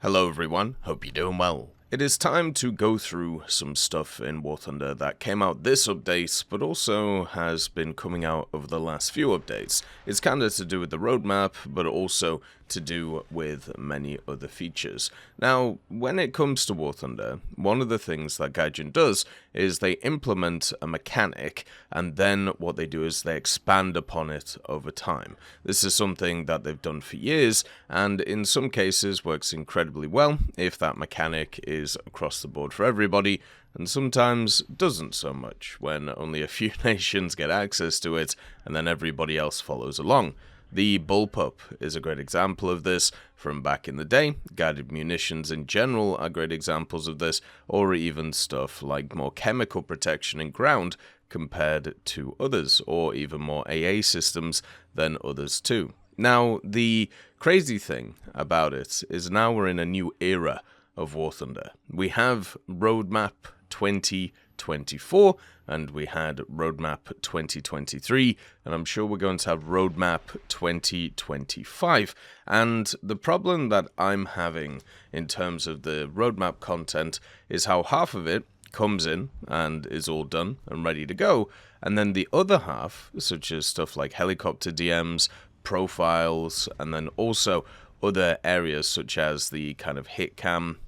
Hello everyone, hope you're doing well. It is time to go through some stuff in War Thunder that came out this update, but also has been coming out over the last few updates. It's kind of to do with the roadmap, but also to do with many other features. Now, when it comes to War Thunder, one of the things that Gaijin does is they implement a mechanic, and then what they do is they expand upon it over time. This is something that they've done for years, and in some cases works incredibly well if that mechanic is across the board for everybody, and sometimes doesn't so much when only a few nations get access to it, and then everybody else follows along. The bullpup is a great example of this from back in the day. Guided munitions in general are great examples of this, or even stuff like more chemical protection in ground compared to others, or even more AA systems than others too. Now, the crazy thing about it is now we're in a new era of War Thunder. We have Roadmap 2024, and we had Roadmap 2023, and I'm sure we're going to have Roadmap 2025. And the problem that I'm having in terms of the roadmap content is how half of it comes in and is all done and ready to go, and then the other half, such as stuff like helicopter DMs, profiles, and then also other areas such as the kind of hit cam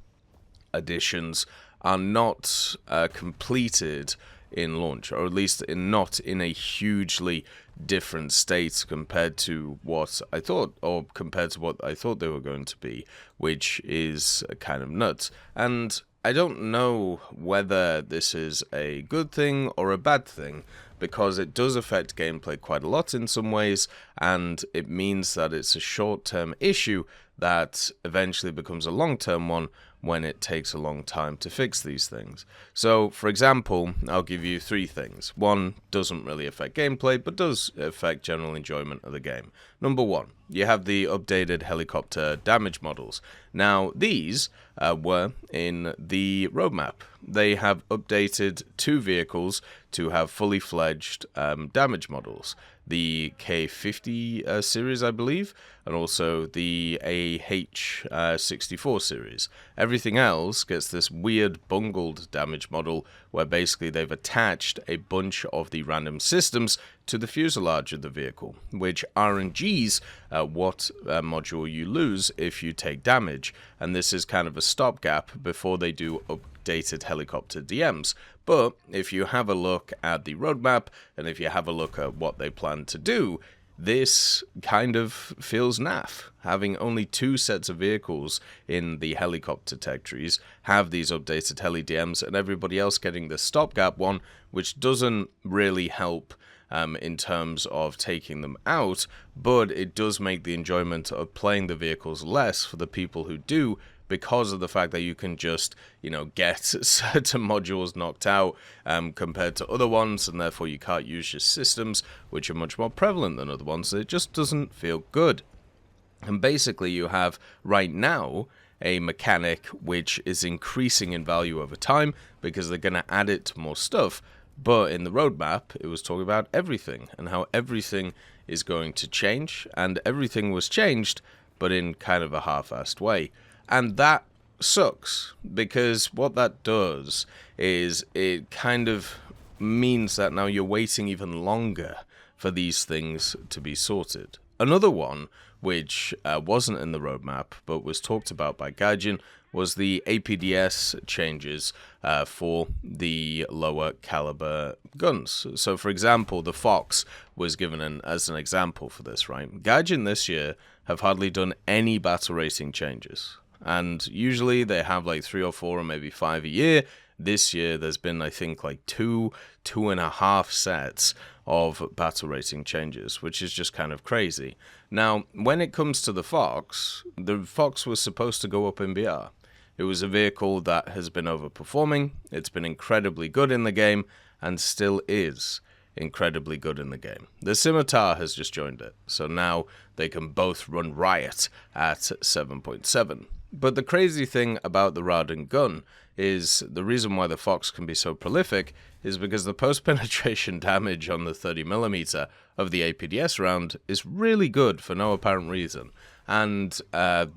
additions, are not completed in launch, or at least not in a hugely different state compared to what I thought, or compared to what I thought they were going to be, which is kind of nuts. And I don't know whether this is a good thing or a bad thing, because it does affect gameplay quite a lot in some ways, and it means that it's a short-term issue that eventually becomes a long-term one when it takes a long time to fix these things. So, for example, I'll give you three things. One doesn't really affect gameplay, but does affect general enjoyment of the game. Number one, you have the updated helicopter damage models. Now, these were in the roadmap. They have updated two vehicles to have fully fledged damage models. The K50 series, I believe, and also the AH64 series. Everything else gets this weird bungled damage model where basically they've attached a bunch of the random systems to the fuselage of the vehicle, which RNGs what module you lose if you take damage, and this is kind of a stopgap before they do updated helicopter DMs. But if you have a look at the roadmap, and if you have a look at what they plan to do, this kind of feels naff. Having only two sets of vehicles in the helicopter tech trees, have these updated heli DMs, and everybody else getting the stopgap one, which doesn't really help in terms of taking them out, but it does make the enjoyment of playing the vehicles less for the people who do, because of the fact that you can just, get certain modules knocked out compared to other ones, and therefore you can't use your systems, which are much more prevalent than other ones. It just doesn't feel good. And basically you have, right now, a mechanic which is increasing in value over time, because they're going to add it to more stuff. But in the roadmap, it was talking about everything, and how everything is going to change, and everything was changed, but in kind of a half-assed way. And that sucks, because what that does is it kind of means that now you're waiting even longer for these things to be sorted. Another one, which wasn't in the roadmap, but was talked about by Gaijin, was the APDS changes for the lower caliber guns. So, for example, the Fox was given as an example for this, right? Gaijin this year have hardly done any battle rating changes. And usually they have like 3 or 4 or maybe 5 a year. This year there's been, I think, like 2.5 sets of battle rating changes, which is just kind of crazy. Now, when it comes to the Fox was supposed to go up in BR. It was a vehicle that has been overperforming. It's been incredibly good in the game, and still is incredibly good in the game. The Scimitar has just joined it, so now they can both run riot at 7.7. But the crazy thing about the Radan gun is the reason why the Fox can be so prolific is because the post-penetration damage on the 30mm of the APDS round is really good for no apparent reason. And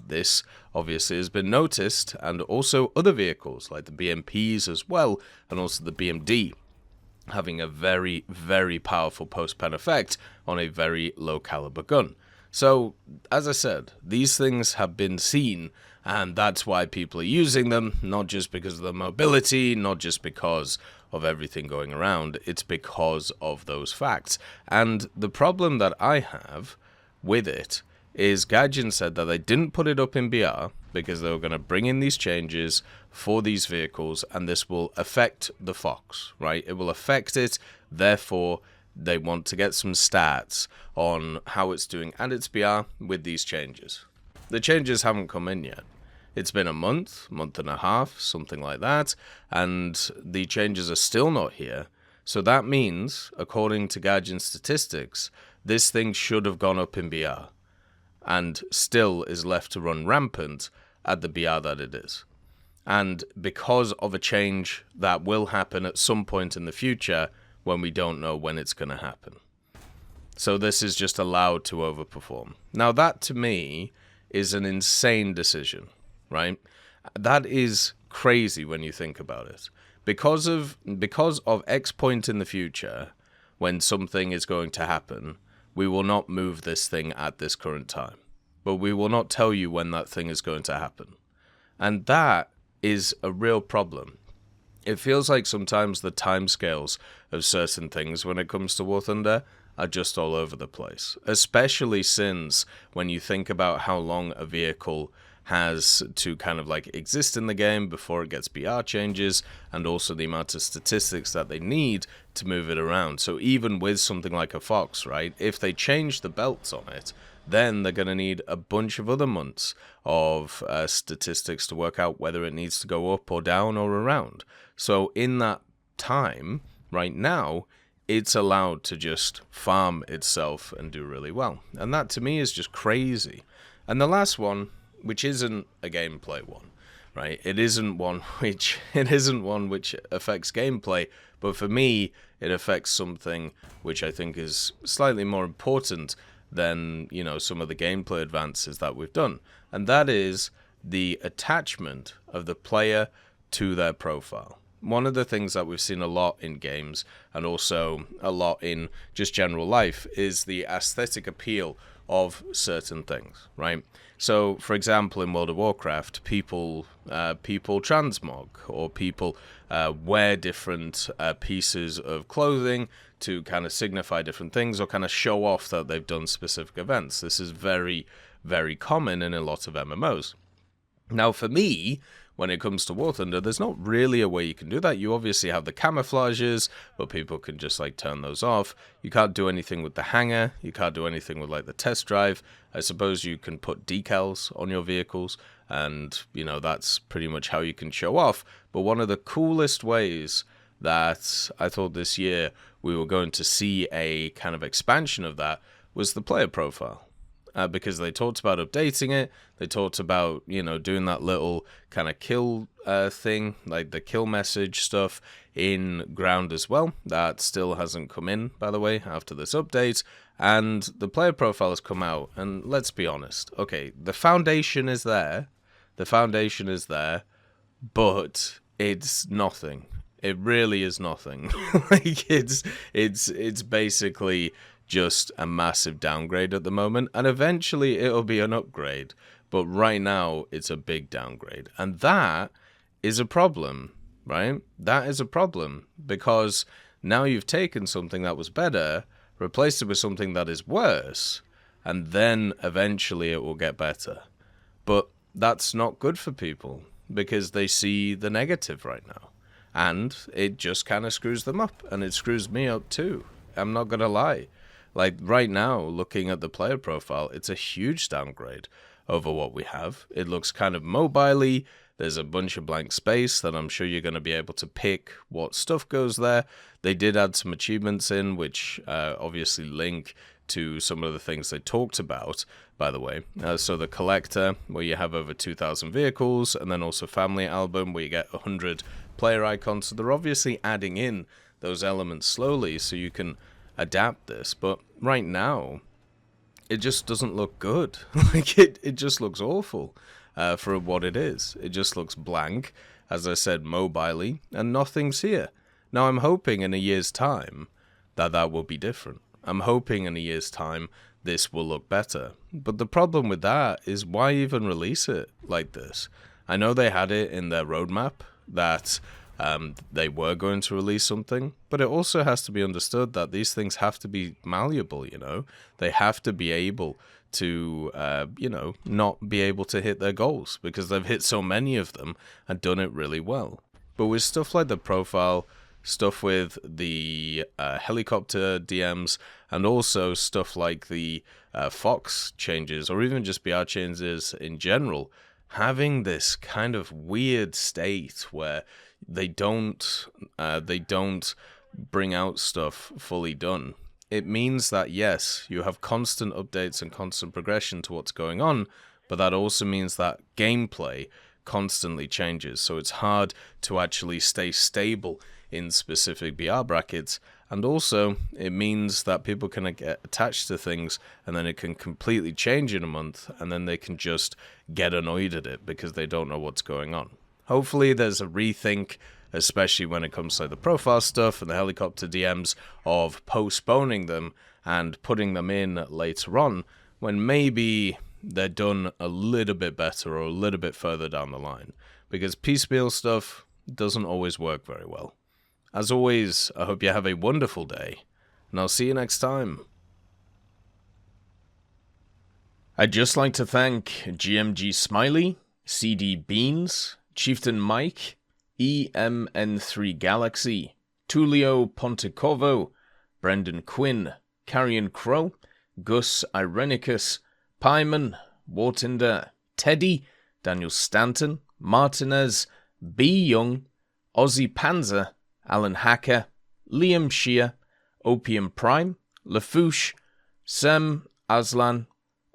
this obviously has been noticed, and also other vehicles like the BMPs as well, and also the BMD, having a very, very powerful post-pen effect on a very low caliber gun. So, as I said, these things have been seen, and that's why people are using them, not just because of the mobility, not just because of everything going around, it's because of those facts. And the problem that I have with it is Gaijin said that they didn't put it up in BR because they were going to bring in these changes for these vehicles, and this will affect the Fox, right? It will affect it, therefore they want to get some stats on how it's doing and its BR with these changes. The changes haven't come in yet. It's been a month and a half, something like that, and the changes are still not here. So that means, according to Gaijin statistics, this thing should have gone up in BR, and still is left to run rampant at the BR that it is. And because of a change that will happen at some point in the future, when we don't know when it's going to happen. So this is just allowed to overperform. Now that, to me, is an insane decision, right? That is crazy when you think about it. Because of X point in the future, when something is going to happen, we will not move this thing at this current time. But we will not tell you when that thing is going to happen. And that is a real problem. It feels like sometimes the timescales of certain things when it comes to War Thunder are just all over the place. Especially since when you think about how long a vehicle has to kind of like exist in the game before it gets BR changes, and also the amount of statistics that they need to move it around. So even with something like a Fox, right, if they change the belts on it, then they're going to need a bunch of other months of statistics to work out whether it needs to go up or down or around. So in that time, right now, it's allowed to just farm itself and do really well. And that to me is just crazy. And the last one, which isn't a gameplay one, right? It isn't one which affects gameplay, but for me, it affects something which I think is slightly more important than, you know, some of the gameplay advances that we've done. And that is the attachment of the player to their profile. One of the things that we've seen a lot in games, and also a lot in just general life, is the aesthetic appeal of certain things, right? So, for example, in World of Warcraft, people transmog, or people wear different pieces of clothing to kind of signify different things, or kind of show off that they've done specific events. This is very, very common in a lot of MMOs. Now, for me, when it comes to War Thunder, there's not really a way you can do that. You obviously have the camouflages, but people can just like turn those off. You can't do anything with the hangar. You can't do anything with like the test drive. I suppose you can put decals on your vehicles, and you know, that's pretty much how you can show off. But one of the coolest ways that I thought this year we were going to see a kind of expansion of that was the player profile. Because they talked about updating it, they talked about, you know, doing that little kind of kill thing, like the kill message stuff in ground as well. That still hasn't come in, by the way, after this update. And the player profile has come out, and let's be honest. Okay, the foundation is there. The foundation is there, but it's nothing. It really is nothing. Like, it's basically just a massive downgrade at the moment, and eventually it'll be an upgrade, but right now it's a big downgrade, and that is a problem, right? That is a problem, because now you've taken something that was better, replaced it with something that is worse, and then eventually it will get better. But that's not good for people, because they see the negative right now, and it just kind of screws them up, and it screws me up too. I'm not gonna lie. Like, right now, looking at the player profile, it's a huge downgrade over what we have. It looks kind of mobile-y. There's a bunch of blank space that I'm sure you're going to be able to pick what stuff goes there. They did add some achievements in, which obviously link to some of the things they talked about, by the way. So the collector, where you have over 2,000 vehicles, and then also family album, where you get 100 player icons. So they're obviously adding in those elements slowly so you can adapt this. But right now, it just doesn't look good. Like, it just looks awful for what it is. It just looks blank, as I said, mobilely, and nothing's here. Now, I'm hoping in a year's time that will be different. I'm hoping in a year's time this will look better. But the problem with that is, why even release it like this? I know they had it in their roadmap that they were going to release something, but it also has to be understood that these things have to be malleable, you know? They have to be able to, not be able to hit their goals, because they've hit so many of them and done it really well. But with stuff like the profile, stuff with the helicopter DMs, and also stuff like the Fox changes, or even just BR changes in general, having this kind of weird state where they don't bring out stuff fully done. It means that, yes, you have constant updates and constant progression to what's going on, but that also means that gameplay constantly changes. So it's hard to actually stay stable in specific BR brackets, and also it means that people can get attached to things, and then it can completely change in a month, and then they can just get annoyed at it because they don't know what's going on. Hopefully there's a rethink, especially when it comes to the profile stuff and the helicopter DMs, of postponing them and putting them in later on, when maybe they're done a little bit better or a little bit further down the line, because piecemeal stuff doesn't always work very well. As always, I hope you have a wonderful day, and I'll see you next time. I'd just like to thank GMG Smiley, CD Beans, Chieftain Mike, EMN3 Galaxy, Tulio Pontecorvo, Brendan Quinn, Carrion Crow, Gus Irenicus, Pyman, Wartinder, Teddy, Daniel Stanton, Martinez, B. Young, Ozzy Panzer, Alan Hacker, Liam Shear, Opium Prime, Lafouche, Sem, Aslan,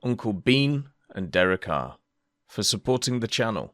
Uncle Bean, and Derek R. for supporting the channel.